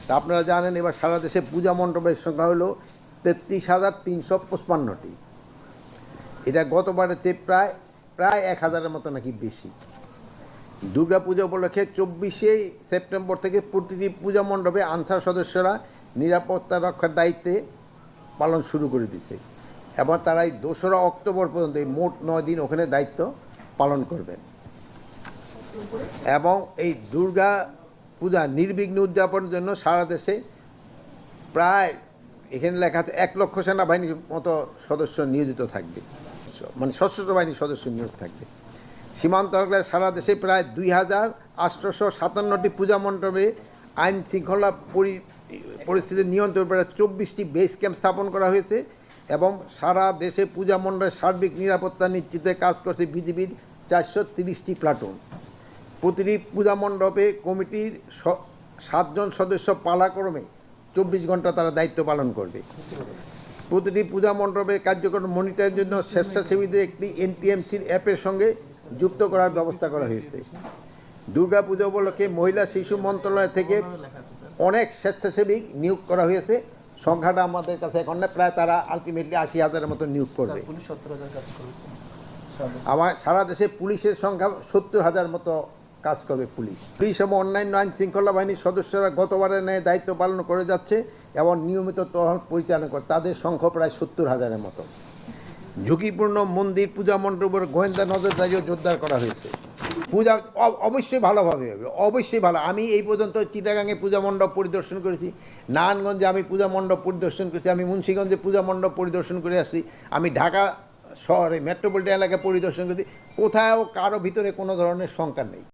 তা আপনারা জানেন এবার সারা দেশে পূজা মণ্ডপের সংখ্যা হলো 33,355টি। এটা গতবারের চেয়ে প্রায় প্রায় 1,000-এর মতো নাকি বেশি। দুর্গা পূজা উপলক্ষে 24শে সেপ্টেম্বর থেকে প্রতিটি পূজা মণ্ডপে আনসার সদস্যরা নিরাপত্তা রক্ষার দায়িত্বে পালন শুরু করে দিয়েছে এবং তারা এই 2রা অক্টোবর পর্যন্ত এই মোট 9 দিন ওখানে দায়িত্ব পালন করবেন। এবং এই দুর্গা পূজা নির্বিঘ্ন উদযাপনের জন্য সারা দেশে প্রায় এখানে লেখা আছে 1 লক্ষ সেনাবাহিনীর মতো সদস্য নিয়োজিত থাকবে, মানে সশস্ত্র বাহিনীর সদস্য নিয়োগ থাকবে। সীমান্ত এলাকায় সারা দেশে প্রায় 2,857টি পূজা মণ্ডপে আইন শৃঙ্খলা পরিস্থিতি নিয়ন্ত্রণ করে 24টি বেস ক্যাম্প স্থাপন করা হয়েছে এবং সারা দেশে পূজা মণ্ডপের সার্বিক নিরাপত্তা নিশ্চিতে কাজ করছে বিজিবির 430টি প্লাটুন। প্রতিটি পূজা মণ্ডপে কমিটির 7 জন সদস্য পালাক্রমে 24 ঘন্টা তারা দায়িত্ব পালন করবে। প্রতিটি পূজা মণ্ডপের কার্যক্রম মনিটরের জন্য স্বেচ্ছাসেবীদের একটি এনটিএমসির অ্যাপের সঙ্গে যুক্ত করার ব্যবস্থা করা হয়েছে। দুর্গা পূজা উপলক্ষে মহিলা শিশু মন্ত্রণালয় থেকে অনেক স্বেচ্ছাসেবী নিয়োগ করা হয়েছে। সংখ্যাটা আমাদের কাছে এখন না, প্রায় তারা আলটিমেটলি 80,000-এর মতো নিয়োগ করবে। আমার সারা দেশে পুলিশের সংখ্যা 70,000 মতো কাজ করবে পুলিশ এবং অন্যান্য আইন শৃঙ্খলা বাহিনীর সদস্যরা গতবারের ন্যায় দায়িত্ব পালন করে যাচ্ছে এবং নিয়মিত টহল পরিচালনা করে। তাদের সংখ্যা প্রায় 70,000-এর মতো। ঝুঁকিপূর্ণ মন্দির পূজা মণ্ডপের গোয়েন্দা নজরদারিও জোরদার করা হয়েছে। পূজা অবশ্যই ভালোভাবে হবে, অবশ্যই ভালো। আমি এই পর্যন্ত চিটাগাঙে পূজা মণ্ডপ পরিদর্শন করেছি, নারায়ণগঞ্জে আমি পূজা মণ্ডপ পরিদর্শন করেছি, আমি মুন্সিগঞ্জে পূজা মণ্ডপ পরিদর্শন করে আসছি, আমি ঢাকা শহরে মেট্রোপলিটন এলাকা পরিদর্শন করেছি। কোথাও কারো ভিতরে কোনো ধরনের শঙ্কা নেই।